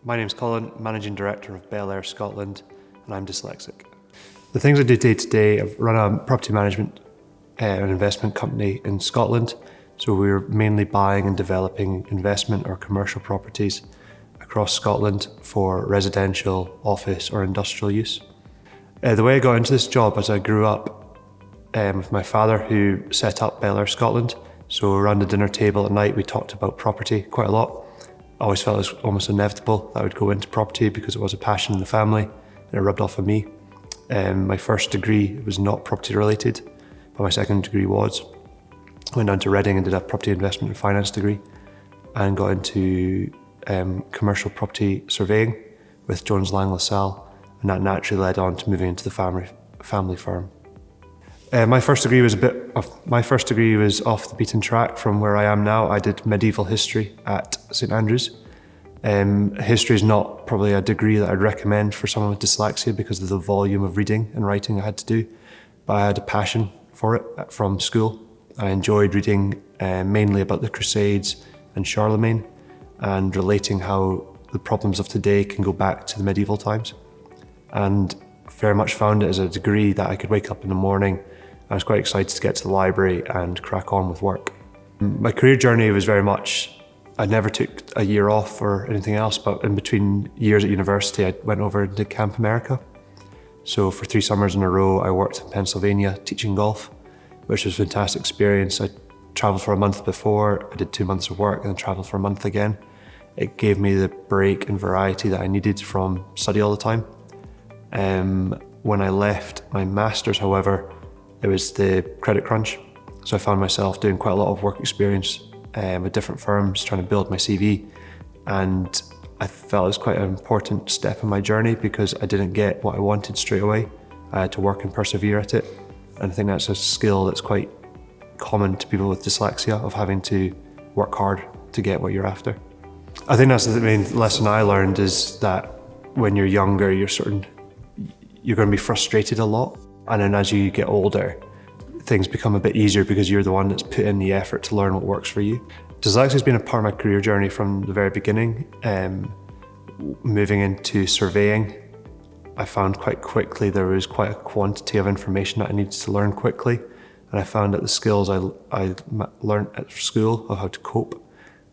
My name's Colin, Managing Director of Bel Air Scotland, and I'm dyslexic. The things I do day to day, I've run a property management and investment company in Scotland, so we're mainly buying and developing investment or commercial properties across Scotland for residential, office or industrial use. The way I got into this job is I grew up with my father, who set up Bel Air Scotland. So around the dinner table at night we talked about property quite a lot. I always felt it was almost inevitable that I would go into property because it was a passion in the family and it rubbed off on me. My first degree was not property related, but my second degree was. I went down to Reading and did a property investment and finance degree and got into commercial property surveying with Jones Lang LaSalle, and that naturally led on to moving into the family firm. My first degree was off the beaten track from where I am now. I did medieval history at St Andrews. History is not probably a degree that I'd recommend for someone with dyslexia because of the volume of reading and writing I had to do, but I had a passion for it from school. I enjoyed reading mainly about the Crusades and Charlemagne and relating how the problems of today can go back to the medieval times, and very much found it as a degree that I could wake up in the morning. I was quite excited to get to the library and crack on with work. My career journey was very much, I never took a year off or anything else, but in between years at university, I went over to Camp America. So for 3 summers in a row, I worked in Pennsylvania teaching golf, which was a fantastic experience. I traveled for a month before, I did 2 months of work and then traveled for a month again. It gave me the break and variety that I needed from study all the time. When I left my master's, however, it was the credit crunch. So I found myself doing quite a lot of work experience with different firms, trying to build my CV. And I felt it was quite an important step in my journey because I didn't get what I wanted straight away. I had to work and persevere at it. And I think that's a skill that's quite common to people with dyslexia, of having to work hard to get what you're after. I think that's the main lesson I learned, is that when you're younger, you're going to be frustrated a lot. And then as you get older, things become a bit easier because you're the one that's put in the effort to learn what works for you. Dyslexia has been a part of my career journey from the very beginning. Moving into surveying, I found quite quickly there was quite a quantity of information that I needed to learn quickly. And I found that the skills I learned at school of how to cope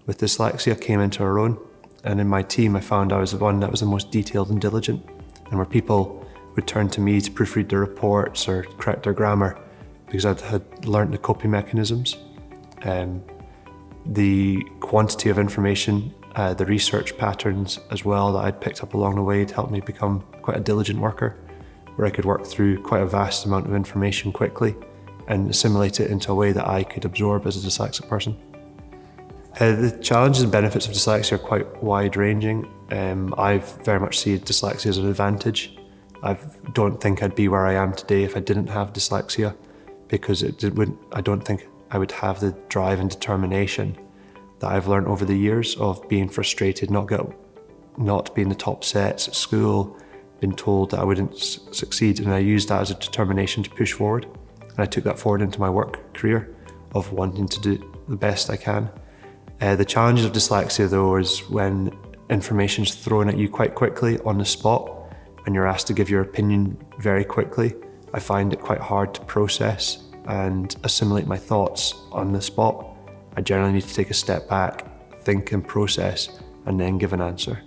with dyslexia came into our own. And in my team, I found I was the one that was the most detailed and diligent, and where people would turn to me to proofread their reports or correct their grammar because I had learnt the coping mechanisms. The quantity of information, the research patterns as well that I'd picked up along the way to help me become quite a diligent worker, where I could work through quite a vast amount of information quickly and assimilate it into a way that I could absorb as a dyslexic person. The challenges and benefits of dyslexia are quite wide-ranging. I very much see dyslexia as an advantage. I don't think I'd be where I am today if I didn't have dyslexia, because I don't think I would have the drive and determination that I've learned over the years of being frustrated, not being the top sets at school, being told that I wouldn't succeed, and I used that as a determination to push forward. And I took that forward into my work career of wanting to do the best I can. The challenges of dyslexia though is when information's thrown at you quite quickly on the spot and you're asked to give your opinion very quickly. I find it quite hard to process and assimilate my thoughts on the spot. I generally need to take a step back, think and process, and then give an answer.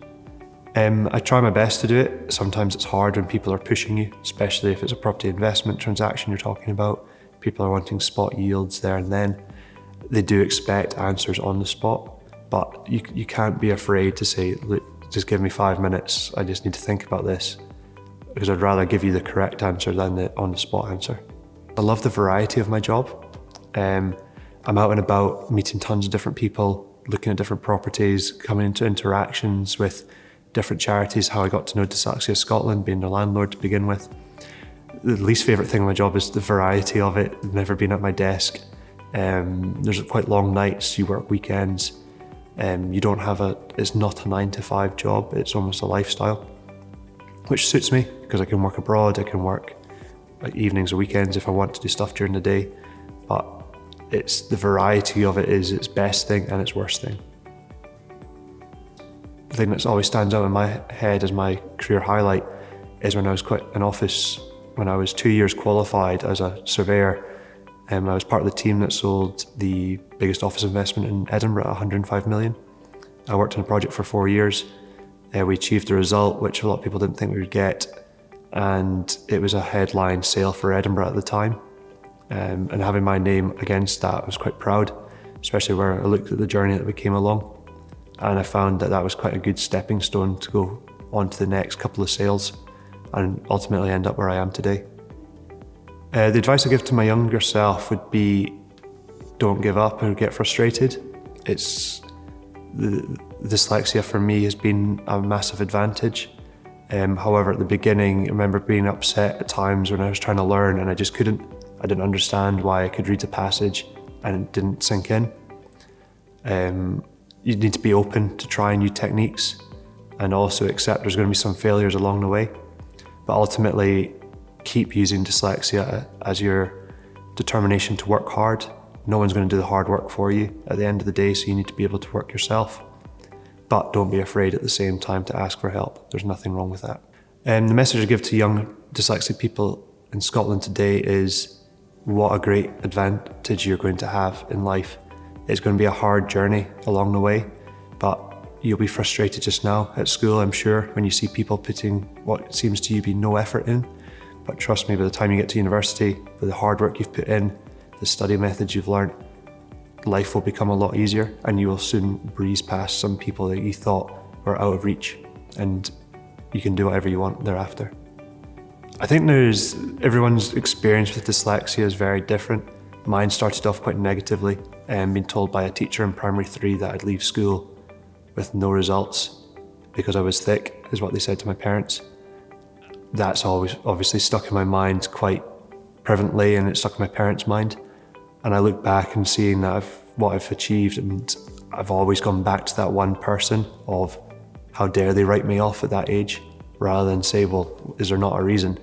I try my best to do it. Sometimes it's hard when people are pushing you, especially if it's a property investment transaction you're talking about. People are wanting spot yields there and then. They do expect answers on the spot, but you can't be afraid to say, look, just give me 5 minutes, I just need to think about this, because I'd rather give you the correct answer than the on-the-spot answer. I love the variety of my job. I'm out and about meeting tons of different people, looking at different properties, coming into interactions with different charities, how I got to know Dyslexia Scotland, being the landlord to begin with. The least favourite thing of my job is the variety of it, never been at my desk. There's quite long nights, you work weekends. It's not a 9-to-5 job, it's almost a lifestyle, which suits me because I can work abroad, I can work evenings or weekends if I want to do stuff during the day, but it's the variety of it is its best thing and its worst thing. the thing that's always stands out in my head as my career highlight is when I was quite in office, when I was 2 years qualified as a surveyor. I was part of the team that sold the biggest office investment in Edinburgh at 105 million. I worked on a project for 4 years. We achieved the result, which a lot of people didn't think we would get. And it was a headline sale for Edinburgh at the time. And having my name against that, I was quite proud, especially where I looked at the journey that we came along. And I found that that was quite a good stepping stone to go on to the next couple of sales and ultimately end up where I am today. The advice I give to my younger self would be, don't give up or get frustrated. The dyslexia for me has been a massive advantage. However, at the beginning, I remember being upset at times when I was trying to learn and I just couldn't. I didn't understand why I could read a passage and it didn't sink in. You need to be open to trying new techniques and also accept there's going to be some failures along the way. But ultimately, keep using dyslexia as your determination to work hard. No one's going to do the hard work for you at the end of the day, so you need to be able to work yourself. But don't be afraid at the same time to ask for help. There's nothing wrong with that. And the message I give to young dyslexic people in Scotland today is what a great advantage you're going to have in life. It's going to be a hard journey along the way, but you'll be frustrated just now at school, I'm sure, when you see people putting what seems to you be no effort in. But trust me, by the time you get to university, with the hard work you've put in, the study methods you've learned, life will become a lot easier and you will soon breeze past some people that you thought were out of reach, and you can do whatever you want thereafter. I think everyone's experience with dyslexia is very different. Mine started off quite negatively, and being told by a teacher in primary 3 that I'd leave school with no results because I was thick, is what they said to my parents. That's always obviously stuck in my mind quite prevalently, and it stuck in my parents' mind. And I look back and seeing that what I've achieved, and I've always gone back to that one person of how dare they write me off at that age, rather than say, well, is there not a reason?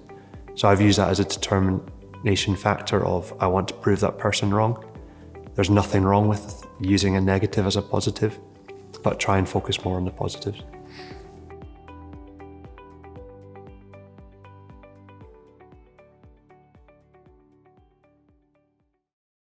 So I've used that as a determination factor of, I want to prove that person wrong. There's nothing wrong with using a negative as a positive, but try and focus more on the positives.